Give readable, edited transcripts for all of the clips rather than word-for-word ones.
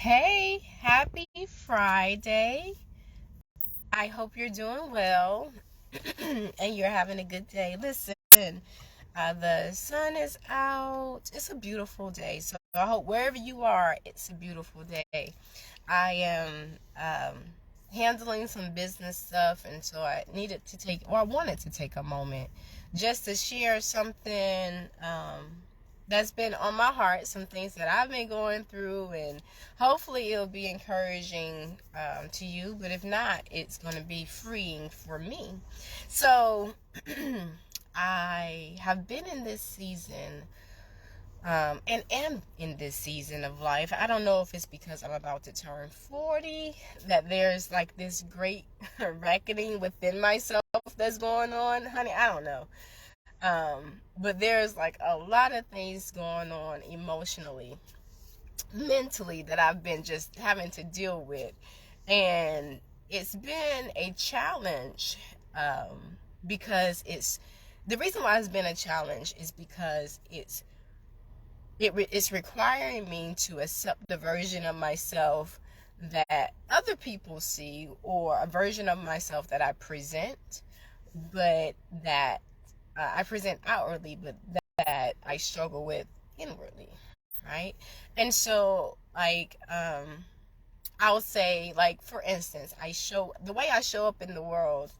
Hey, happy Friday. I hope you're doing well and you're having a good day. Listen, the sun is out. It's a beautiful day. So I hope wherever you are, it's a beautiful day. I am handling some business stuff, and so I wanted to take a moment just to share something that's been on my heart, some things that I've been going through, and hopefully it'll be encouraging to you. But if not, it's going to be freeing for me. So, I have been in this season and am in this season of life. I don't know if it's because I'm about to turn 40 that there's like this great reckoning within myself that's going on. Honey, I don't know. But there's like a lot of things going on emotionally, mentally, that I've been just having to deal with. And it's been a challenge because the reason why it's been a challenge is because it's requiring me to accept the version of myself that other people see, or a version of myself that I present, but that I present outwardly, but that I struggle with inwardly, right? And so, like, I'll say, like, for instance, the way I show up in the world.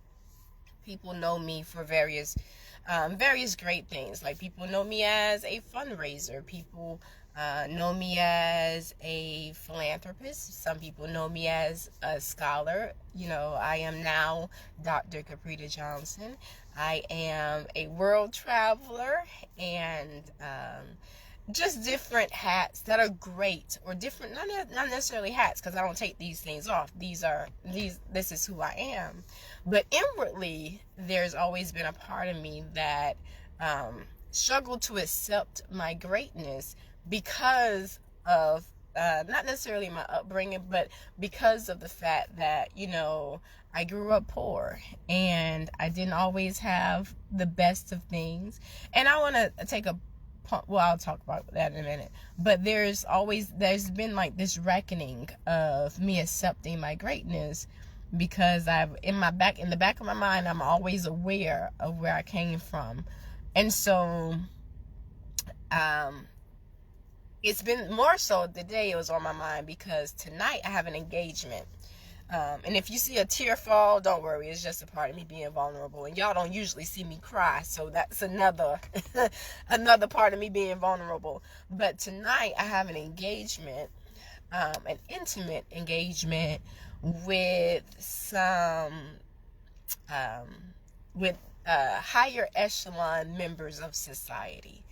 People know me for various great things. Like, people know me as a fundraiser. People know me as a philanthropist. Some people know me as a scholar. I am now Dr. Caprita Johnson. I am a world traveler, and just different hats that are great, or different, not necessarily hats, because I don't take these things off. This is who I am. But inwardly, there's always been a part of me that struggled to accept my greatness because of not necessarily my upbringing, but because of the fact that I grew up poor, and I didn't always have the best of things. And I want to take a well, I'll talk about that in a minute. But there's been like this reckoning of me accepting my greatness, because in the back of my mind, I'm always aware of where I came from. And so it's been more so today. It was on my mind because tonight I have an engagement. And if you see a tear fall, don't worry. It's just a part of me being vulnerable. And y'all don't usually see me cry, so that's another another part of me being vulnerable. But tonight I have an engagement, an intimate engagement with some higher echelon members of society.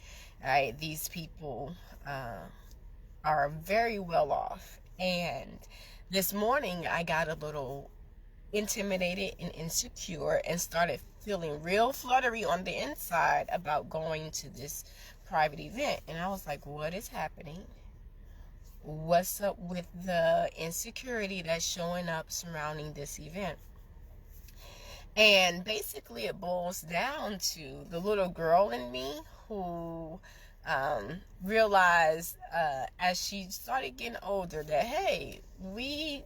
All right, these people are very well off, and this morning I got a little intimidated and insecure and started feeling real fluttery on the inside about going to this private event. And I was like, what is happening? What's up with the insecurity that's showing up surrounding this event? And basically it boils down to the little girl in me who realized as she started getting older that, hey, we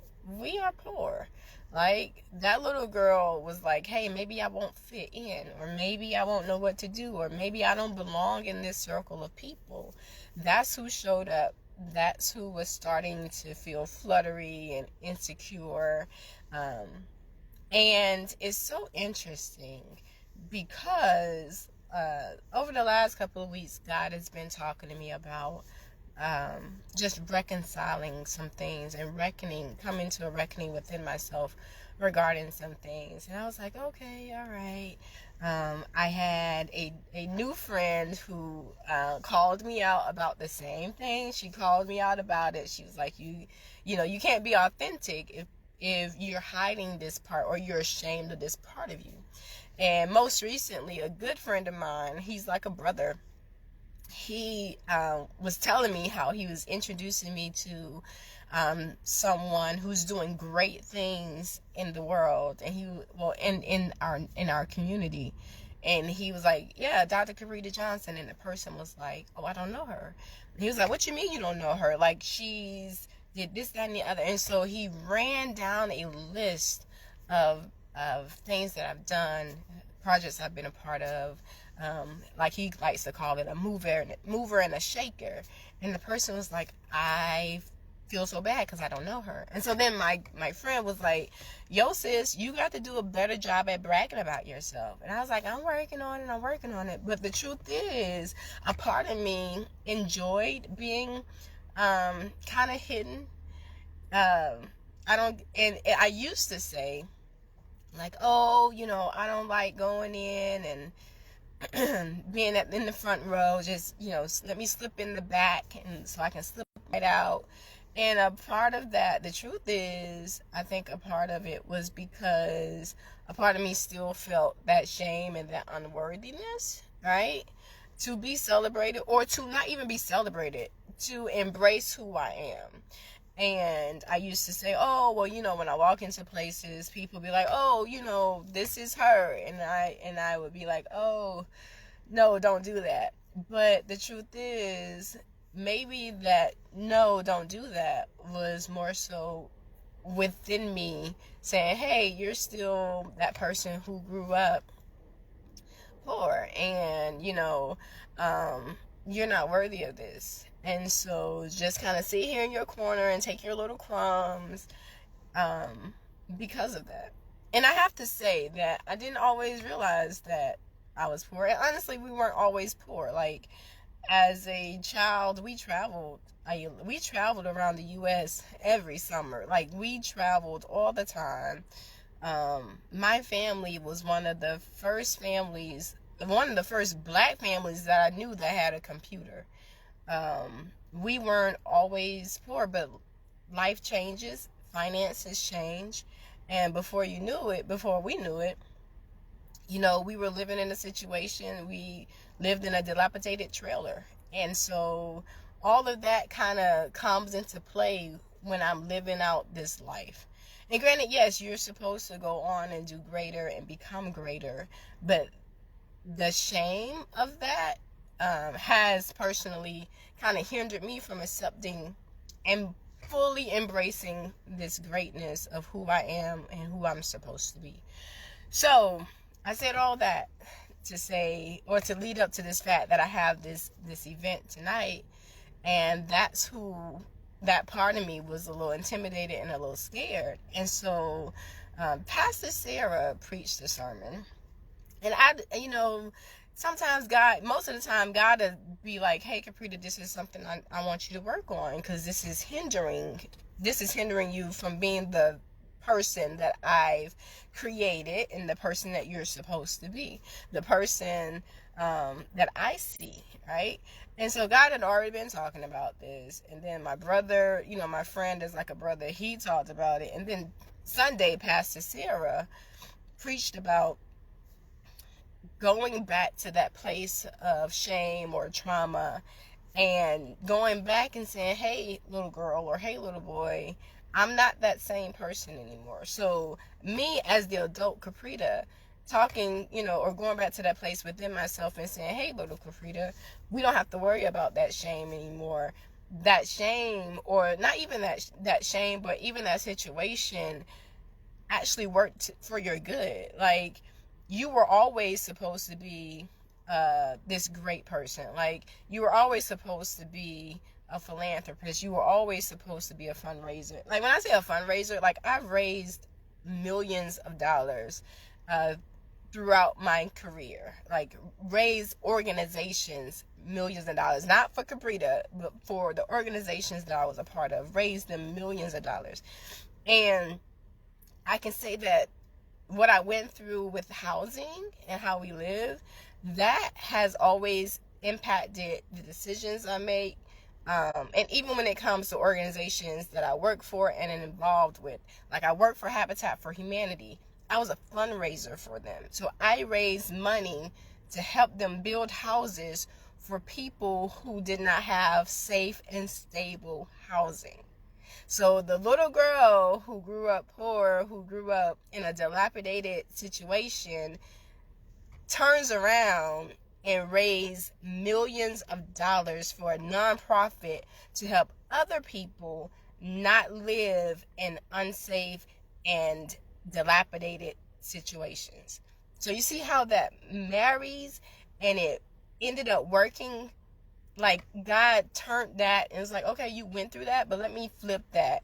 are poor. Like, that little girl was like, hey, maybe I won't fit in, or maybe I won't know what to do, or maybe I don't belong in this circle of people. That's who showed up. That's who was starting to feel fluttery and insecure. And it's so interesting because over the last couple of weeks, God has been talking to me about just reconciling some things and coming to a reckoning within myself regarding some things. And I was like, okay, all right. I had a new friend who called me out about the same thing. She called me out about it. She was like, you can't be authentic if you're hiding this part, or you're ashamed of this part of you. And most recently, a good friend of mine, he's like a brother, he was telling me how he was introducing me to someone who's doing great things in the world, and in our community. And he was like, yeah, Dr. Karita Johnson. And the person was like, oh, I don't know her. And he was like, what you mean you don't know her? Like, she's did this, that, and the other. And so he ran down a list of things that I've done, projects I've been a part of. Like he likes to call it a mover and a shaker. And the person was like, I feel so bad because I don't know her. And so then my friend was like, yo sis, you got to do a better job at bragging about yourself. And I was like, I'm working on it. But the truth is, a part of me enjoyed being kind of hidden. I don't, and I used to say like, oh, I don't like going in and being in the front row. Just, let me slip in the back, and so I can slip right out. And a part of that, the truth is, I think a part of it was because a part of me still felt that shame and that unworthiness, right? To be celebrated, or to not even be celebrated, to embrace who I am. And I used to say, oh, well, when I walk into places, people be like, oh, this is her. And I would be like, oh, no, don't do that. But the truth is, maybe that no, don't do that was more so within me saying, hey, you're still that person who grew up poor, and you're not worthy of this. And so just kind of sit here in your corner and take your little crumbs because of that. And I have to say that I didn't always realize that I was poor. And honestly, we weren't always poor. Like, as a child, we traveled around the U.S. every summer. Like, we traveled all the time. My family was one of the first black families that I knew that had a computer. We weren't always poor, but life changes, finances change, and before we knew it, we were living in a situation, we lived in a dilapidated trailer. And so all of that kind of comes into play when I'm living out this life. And granted, yes, you're supposed to go on and do greater and become greater, but the shame of that has personally kind of hindered me from accepting and fully embracing this greatness of who I am and who I'm supposed to be. So I said all that to say, or to lead up to this fact that I have this event tonight, and that's who that part of me was a little intimidated and a little scared. And so Pastor Sarah preached a sermon, and sometimes most of the time, God will be like, hey, Caprita, this is something I want you to work on, because this is hindering you from being the person that I've created and the person that you're supposed to be, the person that I see, right? And so God had already been talking about this. And then my brother, my friend is like a brother, he talked about it. And then Sunday, Pastor Sarah preached about going back to that place of shame or trauma, and going back and saying, hey, little girl, or hey, little boy, I'm not that same person anymore. So me as the adult Caprita talking, or going back to that place within myself and saying, hey, little Caprita, we don't have to worry about that shame anymore. That shame, or not even that shame, but even that situation actually worked for your good. Like, you were always supposed to be this great person. Like, you were always supposed to be a philanthropist. You were always supposed to be a fundraiser. Like, when I say a fundraiser, like, I've raised millions of dollars throughout my career. Like, raised organizations millions of dollars, not for Caprita, but for the organizations that I was a part of, raised them millions of dollars. And I can say that what I went through with housing and how we live, that has always impacted the decisions I make. And even when it comes to organizations that I work for and am involved with, like I work for Habitat for Humanity, I was a fundraiser for them. So I raised money to help them build houses for people who did not have safe and stable housing. So the little girl who grew up poor, who grew up in a dilapidated situation, turns around and raise millions of dollars for a nonprofit to help other people not live in unsafe and dilapidated situations. So you see how that marries, and it ended up working. Like, God turned that and was like, okay, you went through that, but let me flip that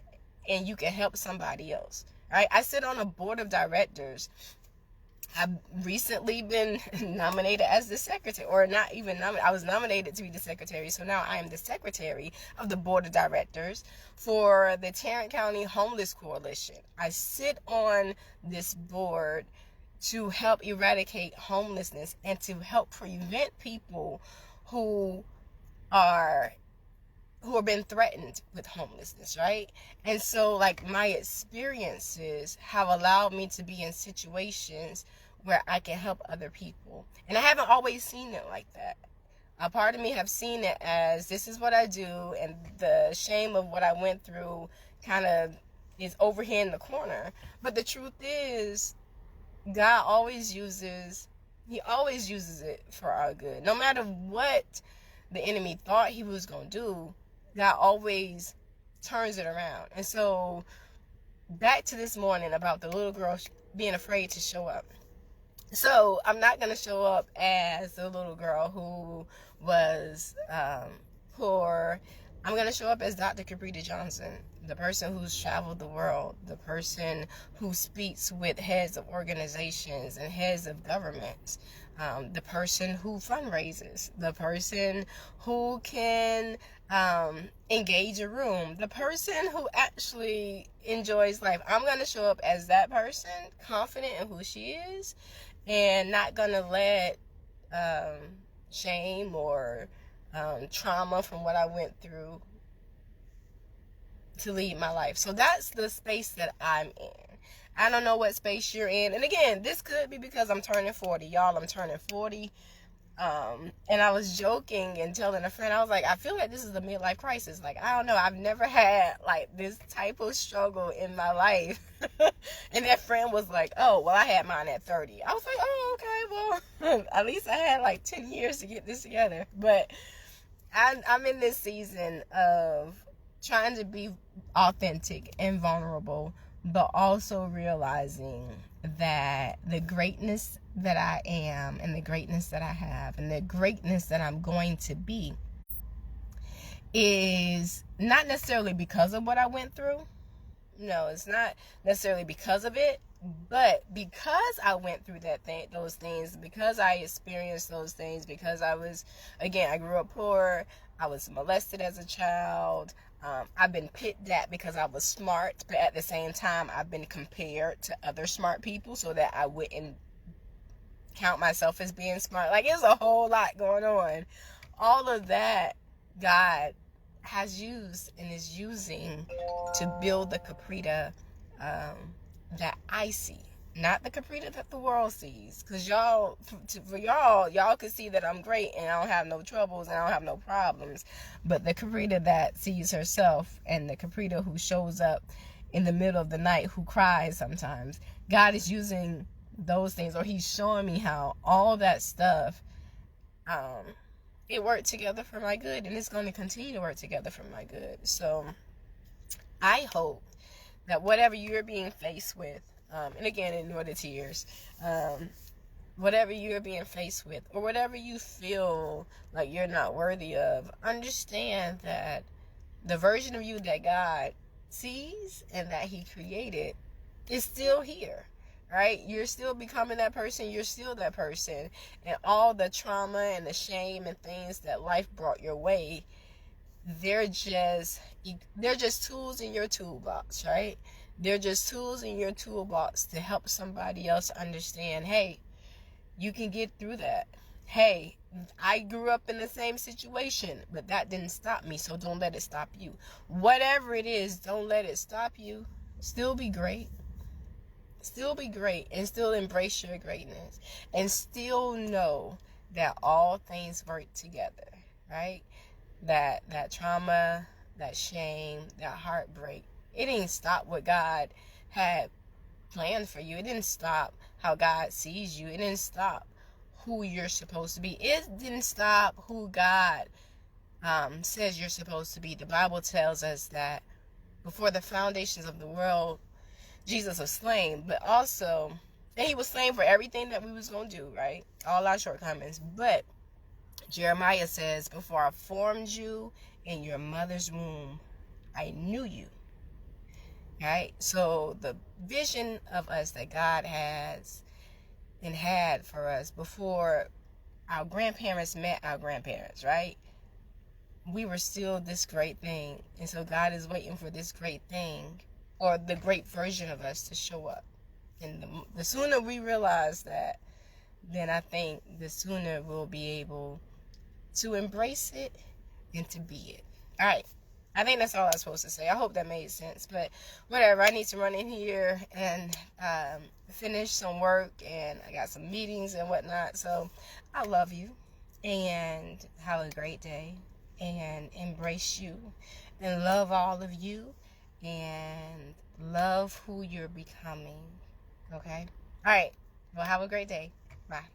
and you can help somebody else. Right? I sit on a board of directors. I've recently been nominated as the secretary, or not even nominated. I was nominated to be the secretary, so now I am the secretary of the board of directors for the Tarrant County Homeless Coalition. I sit on this board to help eradicate homelessness and to help prevent people who are who have been threatened with homelessness, right? And so, like, my experiences have allowed me to be in situations where I can help other people. And I haven't always seen it like that. A part of me have seen it as, this is what I do, and the shame of what I went through kind of is over here in the corner. But the truth is, God always uses it for our good. No matter what the enemy thought he was going to do, God always turns it around. And so, back to this morning about the little girl being afraid to show up. So, I'm not going to show up as the little girl who was poor. I'm going to show up as Dr. Cabrita Johnson, the person who's traveled the world, the person who speaks with heads of organizations and heads of governments, the person who fundraises, the person who can engage a room, the person who actually enjoys life. I'm going to show up as that person, confident in who she is, and not going to let shame or trauma from what I went through to lead my life. So that's the space that I'm in. I don't know what space you're in. And again, this could be because I'm turning 40. Y'all, I'm turning 40. And I was joking and telling a friend, I was like, I feel like this is a midlife crisis. Like, I don't know. I've never had like this type of struggle in my life. And that friend was like, oh, well, I had mine at 30. I was like, oh, okay, well, at least I had like 10 years to get this together. But I'm in this season of trying to be authentic and vulnerable, but also realizing that the greatness that I am and the greatness that I have and the greatness that I'm going to be is not necessarily because of what I went through. No, it's not necessarily because of it, but because I went through those things, because I experienced those things, because I grew up poor, I was molested as a child. I've been picked at because I was smart, but at the same time, I've been compared to other smart people so that I wouldn't count myself as being smart. Like, there's a whole lot going on. All of that, God has used and is using to build the Caprita that I see. Not the Caprita that the world sees. Because y'all can see that I'm great and I don't have no troubles and I don't have no problems. But the Caprita that sees herself and the Caprita who shows up in the middle of the night, who cries sometimes, God is using those things, or he's showing me how all that stuff, it worked together for my good, and it's going to continue to work together for my good. So I hope that whatever you're being faced with, and again, ignore the tears, whatever you're being faced with, or whatever you feel like you're not worthy of, understand that the version of you that God sees and that he created is still here, right? You're still becoming that person. You're still that person. And all the trauma and the shame and things that life brought your way, they're just tools in your toolbox, right? They're just tools in your toolbox to help somebody else understand, hey, you can get through that. Hey, I grew up in the same situation, but that didn't stop me, so don't let it stop you. Whatever it is, don't let it stop you. Still be great. Still be great, and still embrace your greatness, and still know that all things work together, right? That trauma, that shame, that heartbreak, it didn't stop what God had planned for you. It didn't stop how God sees you. It didn't stop who you're supposed to be. It didn't stop who God says you're supposed to be. The Bible tells us that before the foundations of the world, Jesus was slain, but also, and he was slain for everything that we was going to do, right? All our shortcomings. But Jeremiah says, before I formed you in your mother's womb, I knew you. Right? So the vision of us that God has and had for us before our grandparents met our grandparents, right? We were still this great thing. And so God is waiting for this great thing, or the great version of us, to show up. And the sooner we realize that, then I think the sooner we'll be able to embrace it and to be it. All right. I think that's all I was supposed to say. I hope that made sense. But whatever, I need to run in here and finish some work, and I got some meetings and whatnot. So I love you, and have a great day, and embrace you, and love all of you, and love who you're becoming. Okay? All right. Well, have a great day. Bye.